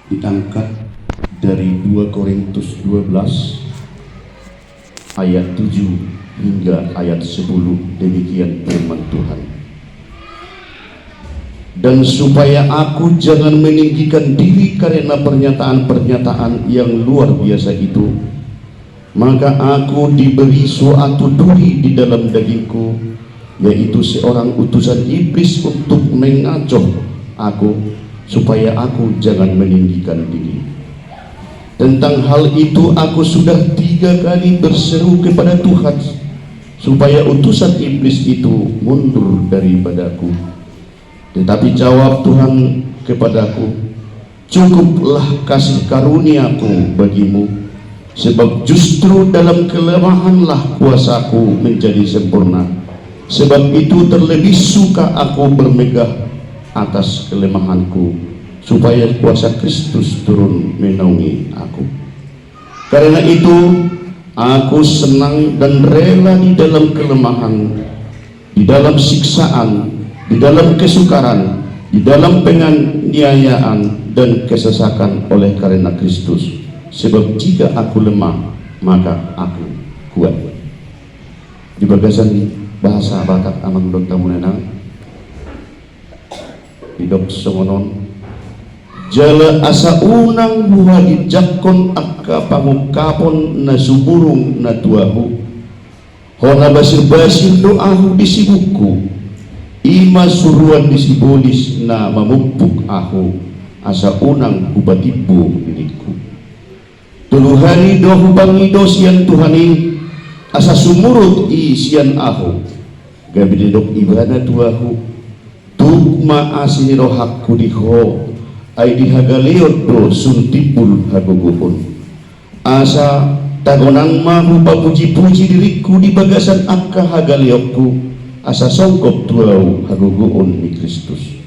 diangkat dari 2 Korintus 12 ayat 7 hingga ayat 10. Demikian firman Tuhan. Dan supaya aku jangan meninggikan diri karena pernyataan-pernyataan yang luar biasa itu, maka aku diberi suatu duri di dalam dagingku, yaitu seorang utusan iblis untuk mengacoh aku, supaya aku jangan meninggikan diri. Tentang hal itu aku sudah 3 kali berseru kepada Tuhan, supaya utusan iblis itu mundur daripadaku. Tetapi jawab Tuhan kepadaku, cukuplah kasih karuniaku bagimu, sebab justru dalam kelemahanlah kuasaku menjadi sempurna. Sebab itu terlebih suka aku bermegah atas kelemahanku, supaya kuasa Kristus turun menaungi aku. Karena itu aku senang dan rela di dalam kelemahan, di dalam siksaan, di dalam kesukaran, di dalam penganiayaan dan kesesakan oleh karena Kristus. Sebab jika aku lemah, maka aku kuat. Di bagasan bahasa Batak amang dok tamunanang didok songonon, jala asa unang buha dijakon akka pangukapon na suburung na tuahu, hona basir-basir doahu disibukku, ima suruan disibolis na mamumpuk aku, asa unang hubatibu milikku. Tuluhani dohu bangido siyan Tuhani, asa sumurut isian aku, gabi didok ibana tuahu, tukma asiniro hakku diho, ay dihagaliot do suntipul haguguhon. Asa tagonang mahu papuji-puji diriku di bagasan akka hagaliokku, asa songkop tuau haguguhon ni Kristus.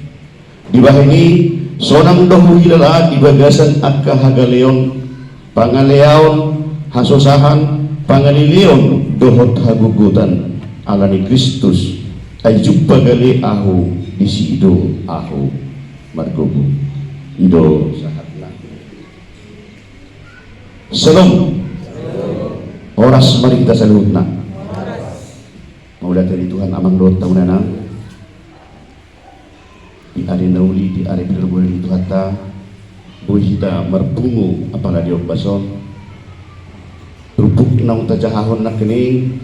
Di bahini sonang dohu hilala di bagasan akka hagaleon, pangaleaon hasosahan, pangalilion dohot hagugutan alani Kristus, ay jumpa gali ahu isi ido ahu margobu ido sahatna. Salam oras mari kita salutna maulah dari Tuhan amang doa taunana di hari nauli di hari berbulan itu hatta boleh kita merbungu apalah diok bason rupuk naung tajahahon nak kening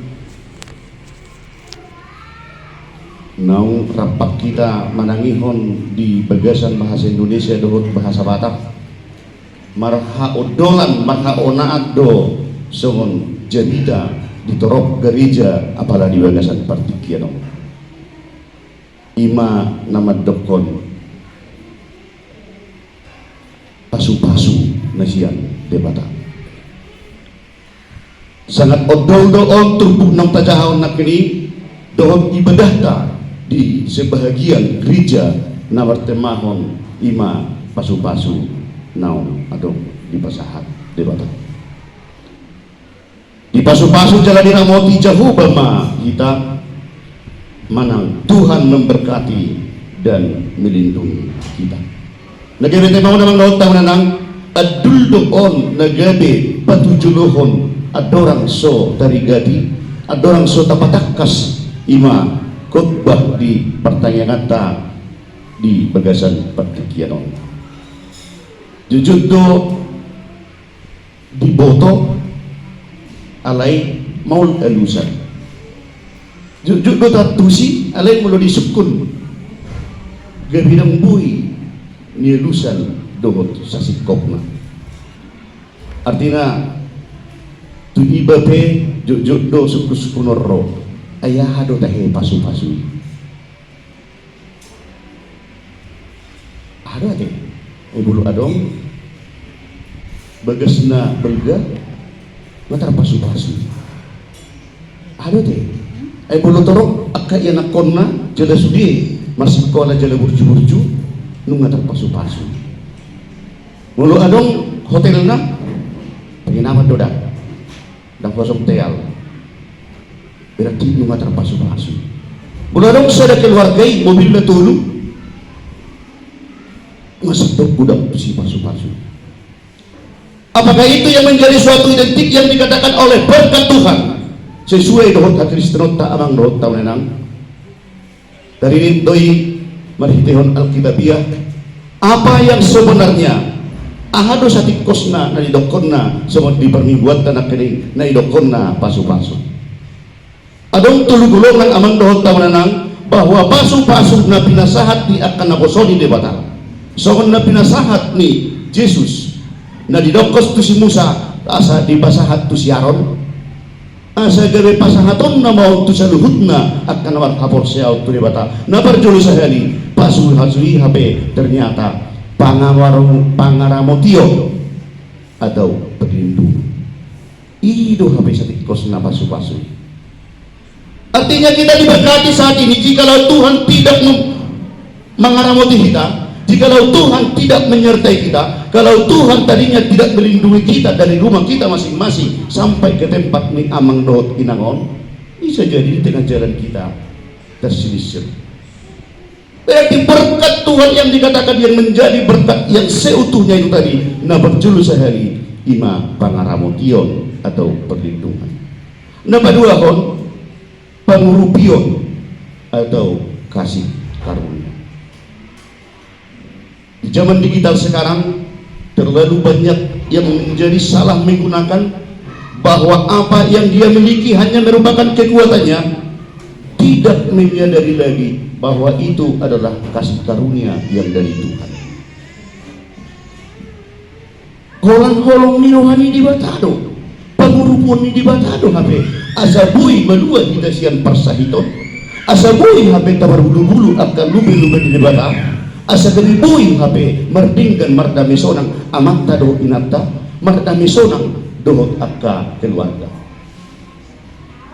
naung rapat kita manangihon di bagasan bahasa Indonesia dohot bahasa Batak marha odolan marha onaat do songon jadida ditorok gereja apalah di bagasan partikiano ima nama dokon pasu-pasu nasian de Batak sangat odol doon turbuk nang tajahon nak kini dohot ibadah ta di sebahagian gereja nawar temahon ima pasu-pasu naon atau di pasahat di Batak di pasu-pasu jalan diramoti jauh bama kita manang Tuhan memberkati dan melindungi kita. Nagabe temahon namang laut tahu nanang adul doon nagabe patujuluhon adorang so tarigadi adorang so tapatakas ima khotbah di pertanyaan ta di bagasan partikianon jujur do di boto alai maul elusan jujur do tatusi alai mulo disukun gabinang bui ni elusan dohot sasikopna artinya tu ibabe jujur do suku-sukunoro ayah hado tahe pasu-pasu ada aja bulu adong bagasna belga matar pasu-pasu ada aja bulu torok akka yana konna jala sudi masih sekolah jala burju-burju nung matar pasu-pasu bulu adong hotelna penginapan dodak dan kosong teal berarti nunga terpasu-pasu. Bulan dong sada keluarga mobil na tulog Masuk budak tu si pasu-pasu. Apakah itu yang menjadi suatu identik yang dikatakan oleh berkat Tuhan sesuai dohot Kristenot tak amang dohot tahun enang dari ini doi marhitehon Alkitabiah apa yang sebenarnya ahado satik kosna na idokonna semua dipermibuat tanah kering na idokonna pasu-pasu adong tulu golongan amang dohot tahun enang bahwa pasu-pasu na pinasahat ni akan nabosoni de batal soon na pinasahat ni Yesus na didokos tu si Musa asa dipasahat tu si Aaron asa gawe pasahaton na mau tu sa luhutna akan nawar kapor siyaw tu dibata na parjolo sahali pasu hasui habe ternyata pangaramotio atau pelindung ido habe satikos na pasu-pasu. Artinya kita diberkati saat ini jikalau Tuhan tidak mengaramoti kita, jikalau Tuhan tidak menyertai kita, kalau Tuhan tadinya tidak melindungi kita dari rumah kita masing-masing sampai ke tempat ni amang dohot inangon, bisa jadi di tengah jalan kita terselisir. Berarti berkat Tuhan yang dikatakan yang menjadi berkat yang seutuhnya itu tadi, na berjulu sehari ima pangaramotion atau perlindungan. Nomor dua hon pengurupion atau kasih karunia. Di zaman digital sekarang terlalu banyak yang menjadi salah menggunakan bahwa apa yang dia miliki hanya merupakan kekuatannya, tidak menyadari lagi bahwa itu adalah kasih karunia yang dari Tuhan. Holang-holong ni rohani di batado, pangurupon ni di batado hape asabui madua kita sian persahiton, asabui hape tabar bulu-bulu akan lubi-lubi di batado. Asa ganibui hape merdinggan mardami sonang amanta dohot inata mardami sonang dohot akka keluarga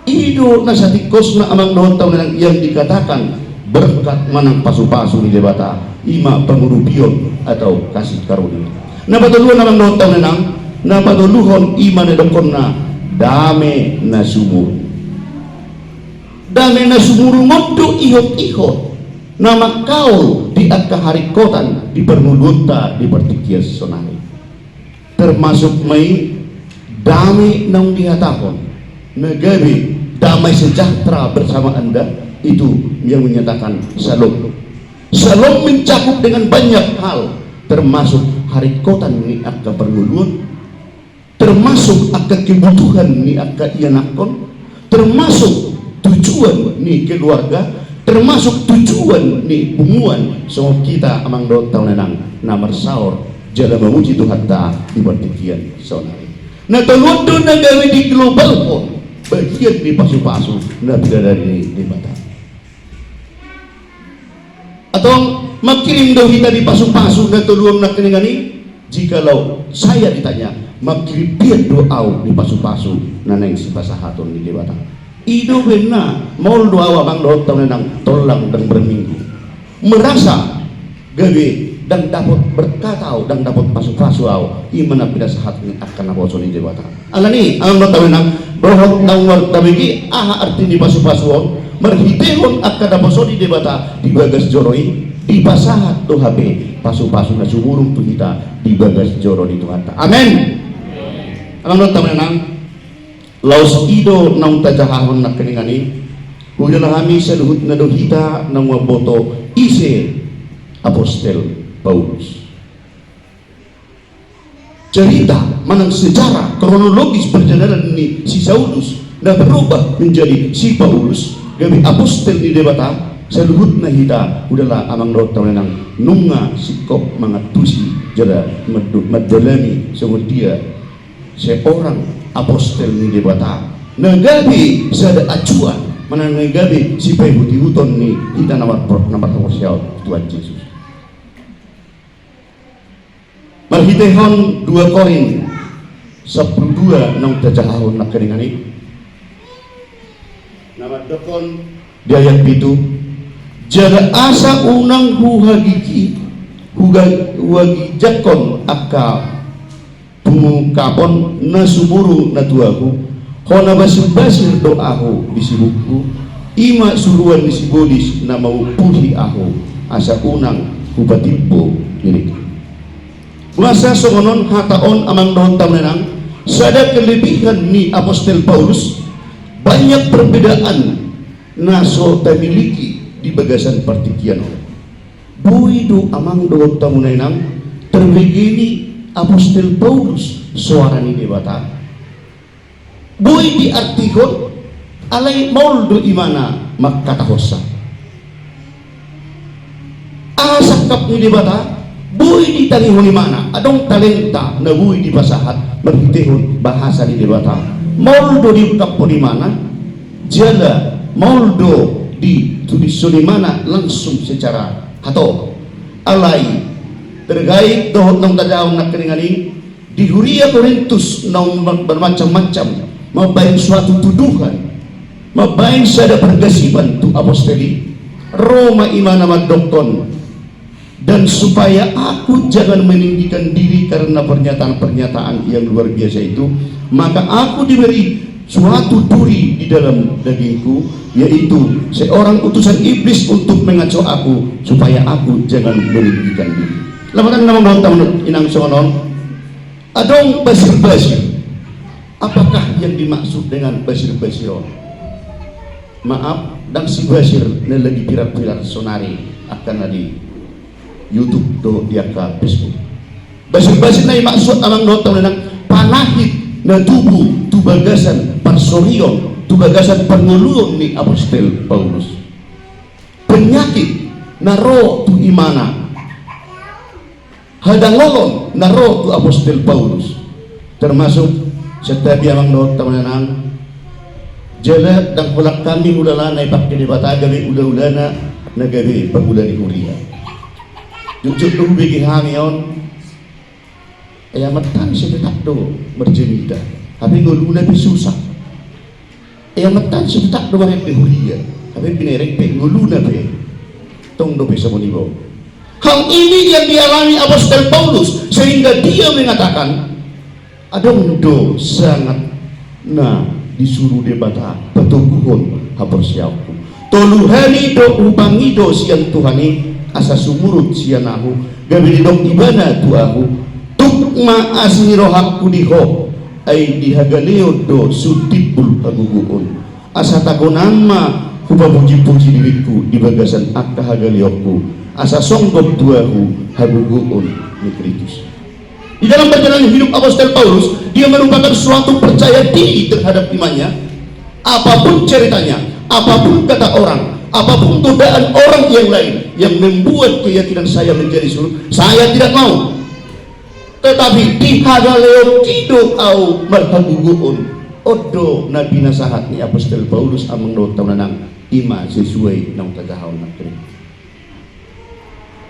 ido na satikos na amang dohot tahun yang dikatakan berkat manang pasu-pasu di debata ima pengurupion atau kasih karunia na patuluan amang dohot tahun na patuluhon ima na dokon na dame na sumur modo ihot-ihot nama kau di akka harikotan di permulunta di pertikias sonari termasuk mai damai nang dihatahon negawi damai sejahtera bersama anda itu yang menyatakan salom mencakup dengan banyak hal termasuk harikotan ni akka permulun termasuk akka kebutuhan ni akka ianakon termasuk tujuan ni keluarga termasuk tujuan ni bunguan so kita amang dohot tahun enang na marsaor jala memuji Tuhan ta di pertikian sonari na tolong do na gawe di global pun bagian di pasu-pasu na bidadari di mata atau makirim daw kita di pasu-pasu na tuluang na kiningani jikalau saya ditanya makirim biar doa di pasu-pasu na nang si pasahaton di debata ido bena mau doa bang dohot tahun enang tolang dan berminggu merasa gawe dan dapat berkatau dan dapat pasu-pasu au imana pida sahat ni akan naboso ni dewata alani ang tahun enang dohot tahun tabigi aha arti ni pasu-pasu merhitehon akan naboso ni dewata di bagas joroi di pasahat do habe pasu-pasu na sumurung tu kita di bagas joro di Tuhan ta amen ang tahun enang laos ido nang tajahahon na keningani hujan kami seluhut na dohita nang waboto ise apostel Paulus cerita manang sejarah kronologis perjalanan ini si Saulus na berubah menjadi si Paulus gabi apostel di debata seluhut na hita udahlah amang dohot tahun nang nunga sikop mangatusi jada madalani semua dia seorang apostel ni debata nagabi sada acuan mana nagabi si paibuti huton ni kita namar siyaw Tuhan Yesus marhitehon 2 Korin 12 nang tajahahon na keningani nama dokon di ayat pitu jada asa unang huhagiki hugagijakon akka pungkapon na sumuru na tuaku hona basir-basir doahu disibukku ima suruan disibodis na maupuhi aku asa unang hubatipo ini masa songonon hataon amang doon tamanang sada kelebihan ni Apostol Paulus banyak perbedaan naso tamiliki di bagasan partikian buido amang doon tamanang terbegini Apostol Paulus suara ni debata bui di artikon alay moldo imana magkatahosa asakap ni debata buhay di talihon ni mana adong talenta na buhay di basahat maghitihon bahasa di debata moldo di kapo ni mana jala moldo di tuliso ni mana langsung secara hato alay terkait dohot nong tadaw na keninganing di Huria Korintus nong bermacam-macam mabayin suatu tuduhan mabayin sada pergasiban tu apostoli Roma imana magdokton dan supaya aku jangan meninggikan diri karena pernyataan-pernyataan yang luar biasa itu, maka aku diberi suatu duri di dalam dagingku, yaitu seorang utusan iblis untuk mengaco aku supaya aku jangan meninggikan diri. Lamatan nama tahun inang sonon adong basir-basir. Apakah yang dimaksud dengan basir-basiron? Maaf, dan si basir na lagi pirat-pirat sonari akan nadi YouTube do dia ke Facebook. Basir-basir na maksud amang nota ng panahit na tubuh tu bagasan parsorion tu bagasan panguluon ni Apostol Paulus. Penyakit na roh tu imana hadangolon na roh tu Apostol Paulus termasuk setiap amang nota ng jalat dan kulak kami ulala na ipakai di bata gabi ula-ulana na gabi pagula ni Huria. Jujur dulu bagi hangion, matan saya tak do berjerita, tapi ngulu nabi susah. Matan saya tak do barang Huria, tapi binerek pe ngulu nabi, tong do bisa menibo. Hal ini yang dialami Apostol Paulus sehingga dia mengatakan, adong do sangat disuruh debata petubuhon habersiaku. Toluhani do ubangi do siang Tuhani asa sumurut sianahu gabi dok ibana tuahu tukma asni rohakku diho ay dihagaleo do sutipul paguguon asa tagonama hupapuji-puji diriku di bagasan akka hagaleoku asa songgop tuahu haguguon ni Kristus. Di dalam perjalanan hidup Apostol Paulus dia merupakan suatu percaya diri terhadap imannya apapun ceritanya apapun kata orang apapun godaan orang yang lain yang membuat keyakinan saya menjadi suruh, saya tidak mau. Tetapi di hagaleo kido au marhaguguon odo nabi nasahat ni Apostol Paulus amang do taunanang ima sesuai nang tagahaw na Kristo.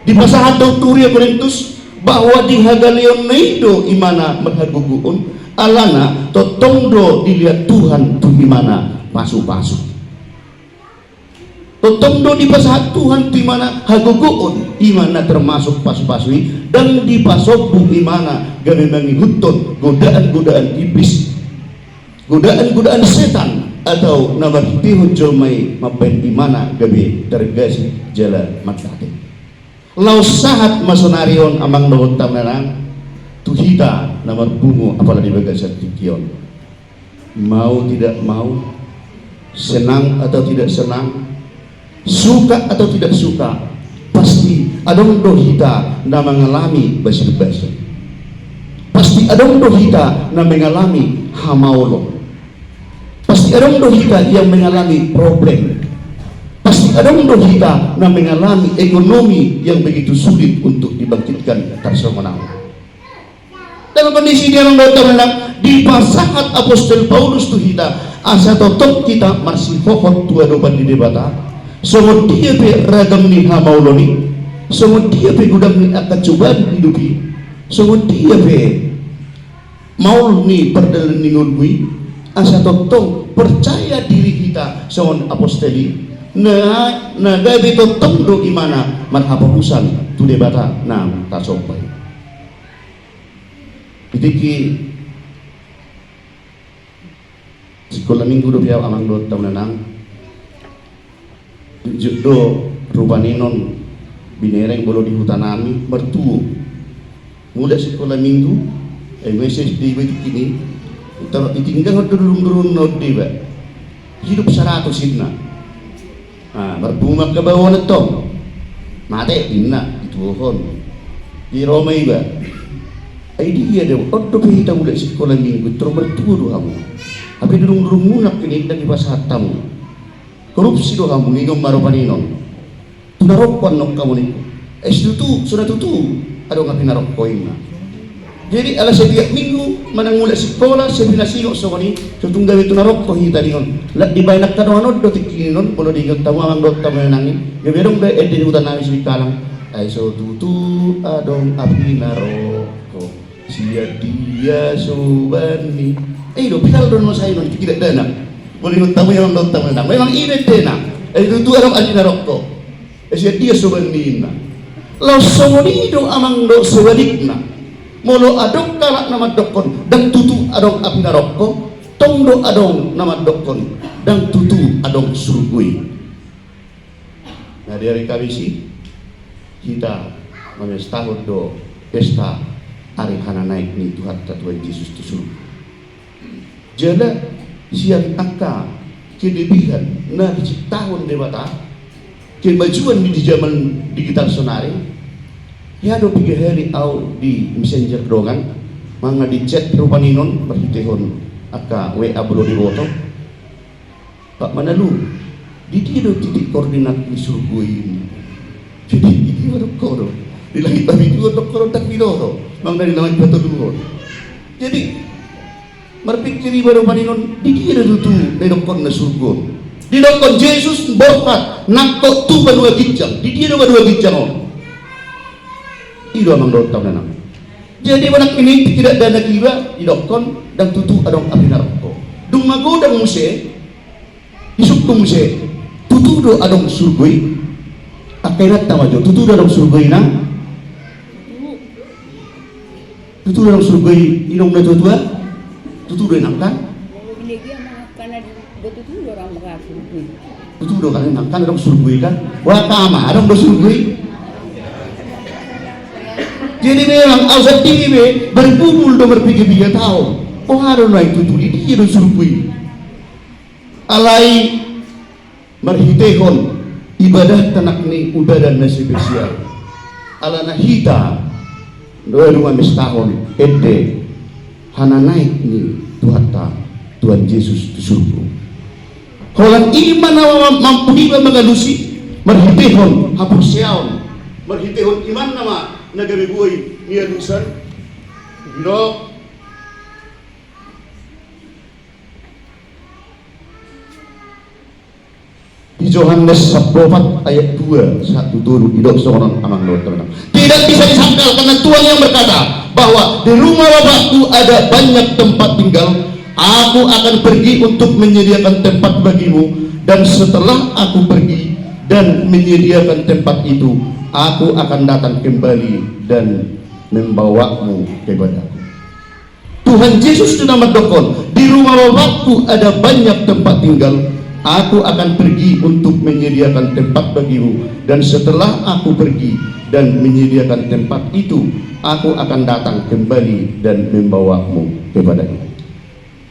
Di pasahat do Huria Korintus bahwa di hagaleo naido imana marhaguguon alana totongdo dilihat Tuhan tu imana pasu-pasu. Totongdo di pasahat Tuhan di mana haguguon imana termasuk pasu-pasui dan di pasobu imana gabi mangihutton godaan-godaan iblis godaan-godaan setan atau nama hitihun jomai mapen imana gabi tergasi jala matate lau sahat masonarion amang dohon tamanang tuhita nama bungo apalagi bagasan tikion mau tidak mau senang atau tidak senang suka atau tidak suka pasti adong dohita na mengalami basir-basir pasti adong dohita na mengalami hamaulo pasti adong dohita yang mengalami problem pasti adong dohita na mengalami ekonomi yang begitu sulit untuk dibangkitkan tarsomanang. Dalam kondisi dia menang di pasahat Apostol Paulus tuhita asa totok kita masih fokus tua doban di debata semua dia pe ragam ni hamauloni semua dia pe gudang ni akan cobaan hidupi semua dia pe maul ni perdalan ni ngulbui asa totok percaya diri kita semua apostoli na gabi totok do imana marhapahusan tu debata na tasompai itiki sekolah minggu do biaw amang do taunanang do rubaninon binereng bolo di hutan kami mertua mulai sekolah minggu message di itu kini tinggal turun not deba hidup 100 sidna berbunga ke bawah netong mate inna itu hon di Roma iba dia deh odo kita mulai sekolah minggu terus bertua doamu tapi durung munak ini dan di pasar tamu korupsi doamu ngigom marupaninon tunarokon nok kamu nih sudah tutu ada nggak pinarokkoin na jadi ala setiap minggu manang mulai sekolah saya singo so ni tutong gawi tunarokko hita dingon di banyak kadoan do tikinon polo dingon tamu ang dot tamu nangin gawi dong be di hutan nangis di kalang ay so tutu adong apinarokko sia dia subani do pinal don mo sayo non tidak dana boleh ngot tamu yang dot tamu nang memang ini dana tutu adong apinarokko sia dia subani na lo somonido amang do suwadikna molo adong kalak nama dokon dan tutu adong apinarokko tongdo adong nama dokon dan tutu adong surgui. Nah dari kabisi kita setahun do pesta hari hana naik ni Tuhan Tuhan Yesus tu surga. Jala siang angka kelebihan na diciptakan dewata kemajuan di zaman digital sonari ya do tiga hari au di messenger dogan manga di chat rupaninon berhitehon aka WA bro di boto Pak Manalu di dia do titik koordinat di surga ini jadi ini baru koro di langit tapi dua do koro tak bidoro manga di langit batu dulu jadi berpikir baru paninon di dia do tu di dokon na surga di dokon Yesus borkat nakko tu badua gijang di dia do badua gijang itu amang dot tahu nanam. Jadi banak ini tidak dana kiba idokon dan tutu adong apinarokko. Dung magodang muse isuk tu muse tutu do adong surgui. Akhirat tamajo tutu do adong surgui na. Tutu do adong surgui inong na tutua. Tutu do nangkan. Tutu do kan nangkan adong surgui kan. Wa kama adong do surgui. Jadi memang ausat tinggi berbubul do berpikir-pikir tahu. Oh ada naik tutu di dia do surgui. Alai marhitehon ibadah tanak ni ibadah na spesial. Ala na hita do rumah mestahon ede hana naik ni Tuhan Yesus di surga. Holang iman mampu iba magalusi marhitehon hapursiaon marhitehon iman nama nagabi buhay niya lusan biro di Yohanes 4 ayat 2 1 turun hidup seorang amang Lord teman-teman tidak bisa disangkal karena Tuhan yang berkata bahwa di rumah Bapakku ada banyak tempat tinggal aku akan pergi untuk menyediakan tempat bagimu dan setelah aku pergi dan menyediakan tempat itu aku akan datang kembali dan membawamu kepadaku. Tuhan Yesus sudah mendokon di rumah Bapakku ada banyak tempat tinggal aku akan pergi untuk menyediakan tempat bagimu dan setelah aku pergi dan menyediakan tempat itu aku akan datang kembali dan membawamu kepadaku.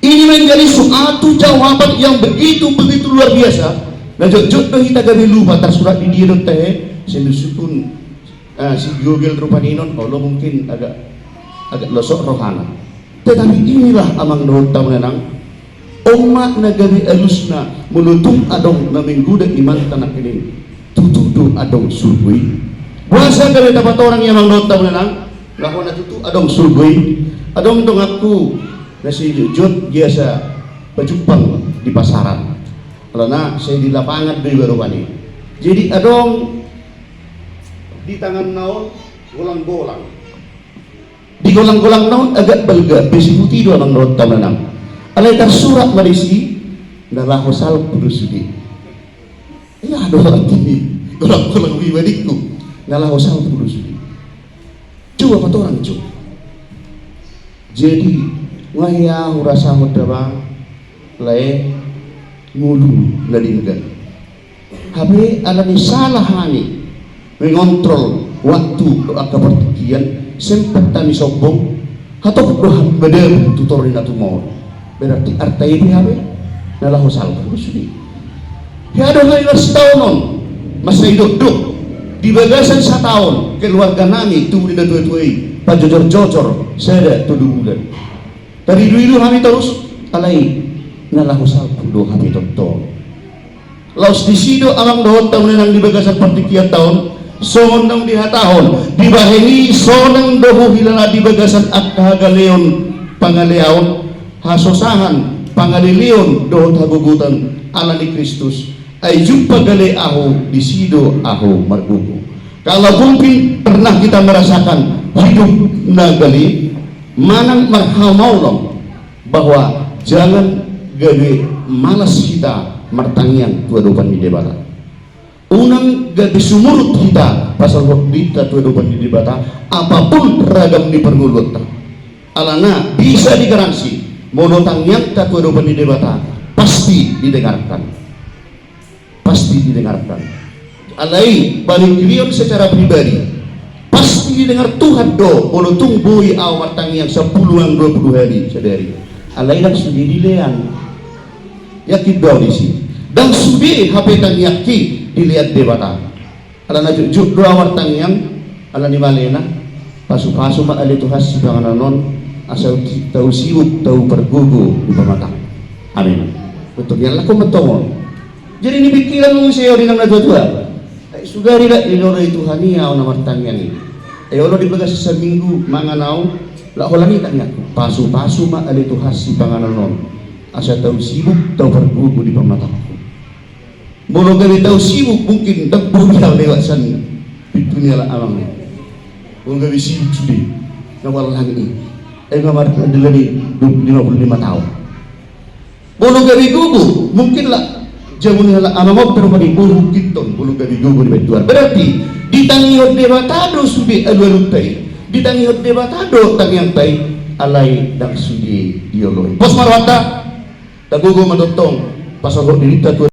Ini menjadi suatu jawaban yang begitu luar biasa. Nah jodoh kita gabi lupa tersurat di dia teh sendusukun si Google rupaninon kalau mungkin agak losok rohana tetapi inilah amang doon tahu nenang umat nagari alusna menutup adong na minggu dan iman tanak ini tutudo adong surgui buasa kami dapat orang yang amang doon tahu nenang lahon na tutu adong surgui adong dong aku na si Jujut biasa pajupang di pasaran karena saya di lapangan di Barupani jadi adong di tangan naon golang-golang di golang-golang naon agak balga besi putih doang nang naon tamanang alai tersurat marisi nalahu sal pudusudi ya doa ini golang-golang wibadiku nalahu sal pudusudi coba apa orang coba jadi ngaya rasa hodaba lae ngulu ladinggan habe alani salah hani mengontrol waktu doa kepertikian sempat kami sombong atau doa bedel tutorin atau mau berarti arti ini apa nalah hosal sudi ya ada lagi setahun masa hidup di bagasan setahun keluarga nami itu di dua-duai pajojor-jojor saya tuduh bulan dari dulu kami terus alai nalah hosal doa kami tonton laus di sido amang doon tahun nang di bagasan pertikian tahun sonang di hatahon di baheni sonang doho hilala di bagasan akahagaleon pangaleon hasosahan pangalilion doho hagugutan ala ni Kristus ay jumpa gale aho di sido aho margugo kalau mungkin pernah kita merasakan hidup nagali manang marhamaulong bahwa jangan gade malas kita martangian tua dopan di debata unang gadi sumurut kita pasal kita tua dopan di debata apapun ragam di pergulut alana bisa digaransi monotang yang tua dopan di debata pasti didengarkan alai balik kalian secara pribadi pasti didengar Tuhan do walau tunggui awat tang yang 10 20 hari sadari alai dan sudi dilean yakin do di sini dan sudi HP tang yakin dilihat debata ala na juk doa wartang yang ala ni malena pasu-pasu ma ali tuhas si pangananon asal tahu sibuk tahu pergugu di pematang amin betul yang laku metong jadi ini pikiran mo sayo di nang nadua ay sugari la iloro itu hania na wartang yang ini ayo lo dibagas sa minggu manganaw la holani tanya pasu-pasu ma ali tuhas si pangananon asal tahu sibuk tahu pergugu di pematang Bolo gabi tahu sibuk mungkin tak bukan lewat sana itu ni lah alam. Bolo gabi sibuk sudah nawal lagi. Ngamar adalah di 55 tahun. Bolo gabi gugu mungkin lah jauh ni lah alam apa terjadi bolo kiton bolo gabi gugu di betuan. Berarti ditangi hot debatado sudah alualutai. Ditangi hot debatado tangiang tai alai dak sudah dioloi. Pos marwata tak gugu madotong pasal hot dirita tu